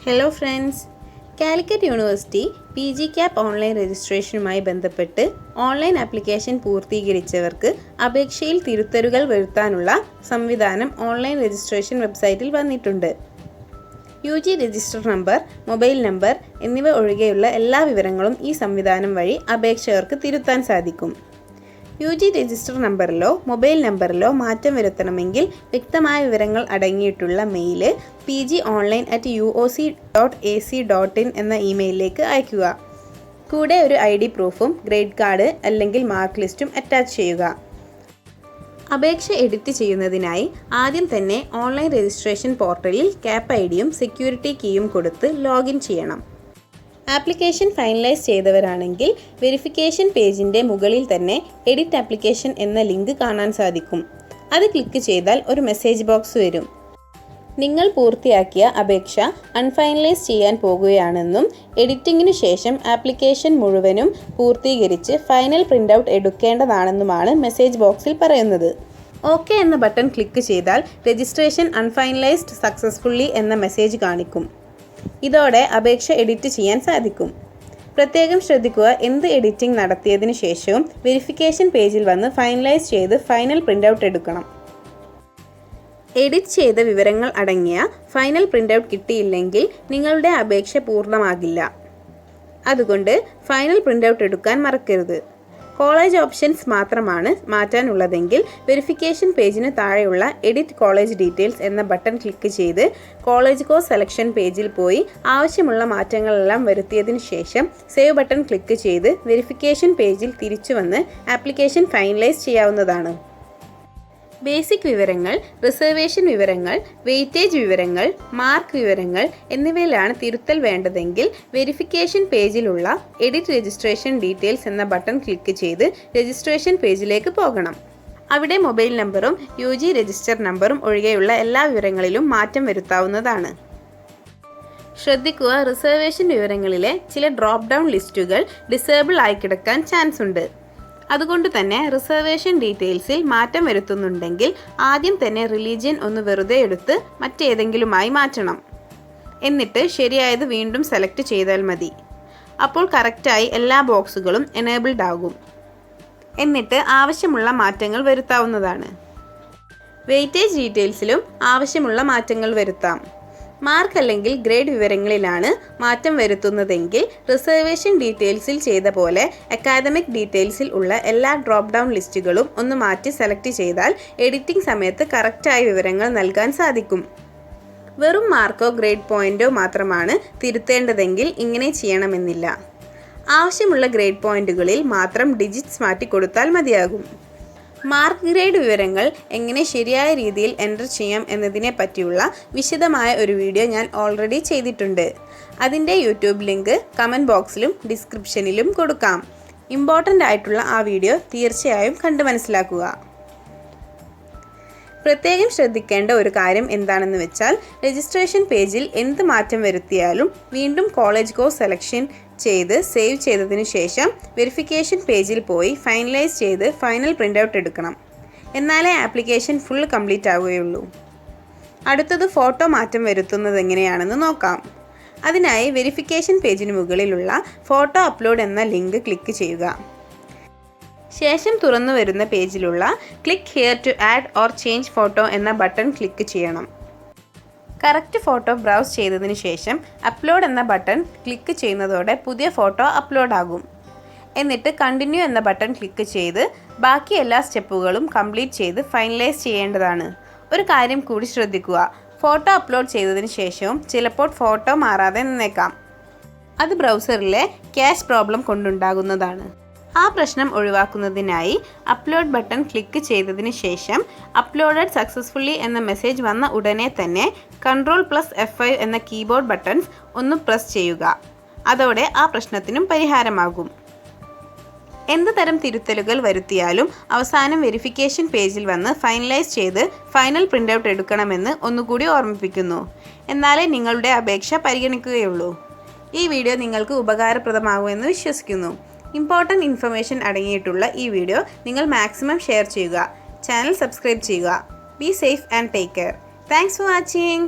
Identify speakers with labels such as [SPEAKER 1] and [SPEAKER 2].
[SPEAKER 1] Hello friends, Calicut University PGCAP online രജിസ്ട്രേഷനുമായി ബന്ധപ്പെട്ട് online application പൂർത്തീകരിച്ചവർക്ക് അപേക്ഷയിൽ തിരുത്തലുകൾ വരുത്താനുള്ള സംവിധാനം ഓൺലൈൻ രജിസ്ട്രേഷൻ വെബ്സൈറ്റിൽ വന്നിട്ടുണ്ട്. UG register number, mobile number എന്നിവ ഒഴികെയുള്ള എല്ലാ വിവരങ്ങളും ഈ സംവിധാനം വഴി അപേക്ഷകർക്ക് തിരുത്താൻ സാധിക്കും. UG രജിസ്റ്റർ നമ്പറിലോ മൊബൈൽ നമ്പറിലോ മാറ്റം വരുത്തണമെങ്കിൽ വ്യക്തമായ വിവരങ്ങൾ അടങ്ങിയിട്ടുള്ള മെയിൽ pgonline@uoc.ac.in എന്ന ഇമെയിലിലേക്ക് അയയ്ക്കുക. കൂടെ ഒരു ID പ്രൂഫും ഗ്രേഡ് കാർഡ് അല്ലെങ്കിൽ മാർക്ക് ലിസ്റ്റും അറ്റാച്ച് ചെയ്യുക. അപേക്ഷ എഡിറ്റ് ചെയ്യുന്നതിനായി ആദ്യം തന്നെ ഓൺലൈൻ രജിസ്ട്രേഷൻ പോർട്ടലിൽ CAP IDയും സെക്യൂരിറ്റി കീയും കൊടുത്ത് ലോഗിൻ ചെയ്യണം. ആപ്ലിക്കേഷൻ ഫൈനലൈസ് ചെയ്തവരാണെങ്കിൽ വെരിഫിക്കേഷൻ പേജിൻ്റെ മുകളിൽ തന്നെ എഡിറ്റ് ആപ്ലിക്കേഷൻ എന്ന ലിങ്ക് കാണാൻ സാധിക്കും. അത് ക്ലിക്ക് ചെയ്താൽ ഒരു മെസ്സേജ് ബോക്സ് വരും. നിങ്ങൾ പൂർത്തിയാക്കിയ അപേക്ഷ അൺഫൈനലൈസ് ചെയ്യാൻ പോകുകയാണെന്നും എഡിറ്റിങ്ങിനു ശേഷം ആപ്ലിക്കേഷൻ മുഴുവനും പൂർത്തീകരിച്ച് ഫൈനൽ പ്രിൻ്റ് ഔട്ട് എടുക്കേണ്ടതാണെന്നുമാണ് മെസ്സേജ് ബോക്സിൽ പറയുന്നത്. ഓക്കെ എന്ന ബട്ടൺ ക്ലിക്ക് ചെയ്താൽ രജിസ്ട്രേഷൻ അൺഫൈനലൈസ്ഡ് സക്സസ്ഫുള്ളി എന്ന മെസ്സേജ് കാണിക്കും. ഇതോടെ അപേക്ഷ എഡിറ്റ് ചെയ്യാൻ സാധിക്കും. പ്രത്യേകം ശ്രദ്ധിക്കുക, എന്ത് എഡിറ്റിംഗ് നടത്തിയതിനു ശേഷവും വെരിഫിക്കേഷൻ പേജിൽ വന്ന് ഫൈനലൈസ് ചെയ്ത് ഫൈനൽ പ്രിൻ്റ് ഔട്ട് എടുക്കണം. എഡിറ്റ് ചെയ്ത വിവരങ്ങൾ അടങ്ങിയ ഫൈനൽ പ്രിൻ്റ് ഔട്ട് കിട്ടിയില്ലെങ്കിൽ നിങ്ങളുടെ അപേക്ഷ പൂർണ്ണമാകില്ല. അതുകൊണ്ട് ഫൈനൽ പ്രിൻ്റ് ഔട്ട് എടുക്കാൻ മറക്കരുത്. കോളേജ് ഓപ്ഷൻസ് മാത്രമാണ് മാറ്റാനുള്ളതെങ്കിൽ വെരിഫിക്കേഷൻ പേജിന് താഴെയുള്ള എഡിറ്റ് കോളേജ് ഡീറ്റെയിൽസ് എന്ന ബട്ടൺ ക്ലിക്ക് ചെയ്ത് കോളേജ് കോഴ്സ് സെലക്ഷൻ പേജിൽ പോയി ആവശ്യമുള്ള മാറ്റങ്ങളെല്ലാം വരുത്തിയതിനു ശേഷം സേവ് ബട്ടൺ ക്ലിക്ക് ചെയ്ത് വെരിഫിക്കേഷൻ പേജിൽ തിരിച്ചു വന്ന് ആപ്ലിക്കേഷൻ ഫൈനലൈസ് ചെയ്യാവുന്നതാണ്. ബേസിക് വിവരങ്ങൾ, റിസർവേഷൻ വിവരങ്ങൾ, വെയിറ്റേജ് വിവരങ്ങൾ, മാർക്ക് വിവരങ്ങൾ എന്നിവയിലാണ് തിരുത്തൽ വേണ്ടതെങ്കിൽ വെരിഫിക്കേഷൻ പേജിലുള്ള എഡിറ്റ് രജിസ്ട്രേഷൻ ഡീറ്റെയിൽസ് എന്ന ബട്ടൺ ക്ലിക്ക് ചെയ്ത് രജിസ്ട്രേഷൻ പേജിലേക്ക് പോകണം. അവിടെ മൊബൈൽ നമ്പറും UG രജിസ്റ്റർ നമ്പറും ഒഴികെയുള്ള എല്ലാ വിവരങ്ങളിലും മാറ്റം വരുത്താവുന്നതാണ്. ശ്രദ്ധിക്കുക, റിസർവേഷൻ വിവരങ്ങളിലെ ചില ഡ്രോപ്പ് ഡൗൺ ലിസ്റ്റുകൾ ഡിസേബിൾ ആയി കിടക്കാൻ ചാൻസ് ഉണ്ട്. അതുകൊണ്ട് തന്നെ റിസർവേഷൻ ഡീറ്റെയിൽസിൽ മാറ്റം വരുത്തുന്നുണ്ടെങ്കിൽ ആദ്യം തന്നെ റിലീജിയൻ ഒന്ന് വെറുതെ എടുത്ത് മറ്റേതെങ്കിലുമായി മാറ്റണം. എന്നിട്ട് ശരിയായത് വീണ്ടും സെലക്ട് ചെയ്താൽ മതി. അപ്പോൾ കറക്റ്റായി എല്ലാ ബോക്സുകളും എനേബിൾഡ് ആകും. എന്നിട്ട് ആവശ്യമുള്ള മാറ്റങ്ങൾ വരുത്താവുന്നതാണ്. വെയിറ്റേജ് ഡീറ്റെയിൽസിലും ആവശ്യമുള്ള മാറ്റങ്ങൾ വരുത്താം. മാർക്ക് അല്ലെങ്കിൽ ഗ്രേഡ് വിവരങ്ങളിലാണ് മാറ്റം വരുത്തുന്നതെങ്കിൽ റിസർവേഷൻ ഡീറ്റെയിൽസിൽ ചെയ്ത പോലെ അക്കാദമിക് ഡീറ്റെയിൽസിൽ ഉള്ള എല്ലാ ഡ്രോപ്പ് ഡൗൺ ലിസ്റ്റുകളും ഒന്ന് മാറ്റി സെലക്ട് ചെയ്താൽ എഡിറ്റിംഗ് സമയത്ത് കറക്റ്റായ വിവരങ്ങൾ നൽകാൻ സാധിക്കും. വെറും മാർക്കോ ഗ്രേഡ് പോയിന്റോ മാത്രമാണ് തിരുത്തേണ്ടതെങ്കിൽ ഇങ്ങനെ ചെയ്യണമെന്നില്ല. ആവശ്യമുള്ള ഗ്രേഡ് പോയിന്റുകളിൽ മാത്രം ഡിജിറ്റ്സ് മാറ്റി കൊടുത്താൽ മതിയാകും. മാർക്ക് ഗ്രേഡ് വിവരങ്ങൾ എങ്ങനെ ശരിയായ രീതിയിൽ എൻ്റർ ചെയ്യാം എന്നതിനെ പറ്റിയുള്ള വിശദമായ ഒരു വീഡിയോ ഞാൻ ഓൾറെഡി ചെയ്തിട്ടുണ്ട്. അതിൻ്റെ യൂട്യൂബ് ലിങ്ക് കമൻറ്റ് ബോക്സിലും ഡിസ്ക്രിപ്ഷനിലും കൊടുക്കാം. ഇമ്പോർട്ടൻ്റ് ആയിട്ടുള്ള ആ വീഡിയോ തീർച്ചയായും കണ്ടു മനസ്സിലാക്കുക. പ്രത്യേകം ശ്രദ്ധിക്കേണ്ട ഒരു കാര്യം എന്താണെന്ന് വെച്ചാൽ രജിസ്ട്രേഷൻ പേജിൽ എന്ത് മാറ്റം വരുത്തിയാലും വീണ്ടും കോളേജ് കോഴ്സ് സെലക്ഷൻ ചെയ്ത് സേവ് ചെയ്തതിന് ശേഷം വെരിഫിക്കേഷൻ പേജിൽ പോയി ഫൈനലൈസ് ചെയ്ത് ഫൈനൽ പ്രിൻ്റ് ഔട്ട് എടുക്കണം. എന്നാലേ ആപ്ലിക്കേഷൻ ഫുൾ കംപ്ലീറ്റ് ആവുകയുള്ളൂ. അടുത്തത് ഫോട്ടോ മാറ്റം വരുത്തുന്നത് എങ്ങനെയാണെന്ന് നോക്കാം. അതിനായി വെരിഫിക്കേഷൻ പേജിന് മുകളിലുള്ള ഫോട്ടോ അപ്ലോഡ് എന്ന ലിങ്ക് ക്ലിക്ക് ചെയ്യുക. ശേഷം തുറന്നു വരുന്ന പേജിലുള്ള click here to add or change photo എന്ന ബട്ടൺ ക്ലിക്ക് ചെയ്യണം. കറക്റ്റ് ഫോട്ടോ ബ്രൗസ് ചെയ്തതിന് ശേഷം അപ്ലോഡ് എന്ന ബട്ടൺ ക്ലിക്ക് ചെയ്യുന്നതോടെ പുതിയ ഫോട്ടോ അപ്ലോഡ് ആകും. എന്നിട്ട് കണ്ടിന്യൂ എന്ന ബട്ടൺ ക്ലിക്ക് ചെയ്ത് ബാക്കി എല്ലാ സ്റ്റെപ്പുകളും കംപ്ലീറ്റ് ചെയ്ത് ഫൈനലൈസ് ചെയ്യേണ്ടതാണ്. ഒരു കാര്യം കൂടി ശ്രദ്ധിക്കുക, ഫോട്ടോ അപ്ലോഡ് ചെയ്തതിന് ശേഷവും ചിലപ്പോൾ ഫോട്ടോ മാറാതെ നിന്നേക്കാം. അത് ബ്രൗസറിലെ ക്യാഷ് പ്രോബ്ലം കൊണ്ടുണ്ടാകുന്നതാണ്. ആ പ്രശ്നം ഒഴിവാക്കുന്നതിനായി അപ്ലോഡ് ബട്ടൺ ക്ലിക്ക് ചെയ്തതിന് ശേഷം അപ്ലോഡഡ് സക്സസ്ഫുള്ളി എന്ന മെസ്സേജ് വന്ന ഉടനെ തന്നെ Ctrl+F5 എന്ന കീബോർഡ് ബട്ടൺസ് ഒന്ന് പ്രസ് ചെയ്യുക. അതോടെ ആ പ്രശ്നത്തിനും പരിഹാരമാകും. എന്ത് തരം തിരുത്തലുകൾ വരുത്തിയാലും അവസാനം വെരിഫിക്കേഷൻ പേജിൽ വന്ന് ഫൈനലൈസ് ചെയ്ത് ഫൈനൽ പ്രിൻ്റ് ഔട്ട് എടുക്കണമെന്ന് ഒന്നുകൂടി ഓർമ്മിപ്പിക്കുന്നു. എന്നാലേ നിങ്ങളുടെ അപേക്ഷ പരിഗണിക്കുകയുള്ളൂ. ഈ വീഡിയോ നിങ്ങൾക്ക് ഉപകാരപ്രദമാകുമെന്ന് വിശ്വസിക്കുന്നു. ഇമ്പോർട്ടൻറ്റ് ഇൻഫർമേഷൻ അടങ്ങിയിട്ടുള്ള ഈ വീഡിയോ നിങ്ങൾ മാക്സിമം ഷെയർ ചെയ്യുക. ചാനൽ സബ്സ്ക്രൈബ് ചെയ്യുക. Be safe and take care. Thanks for watching.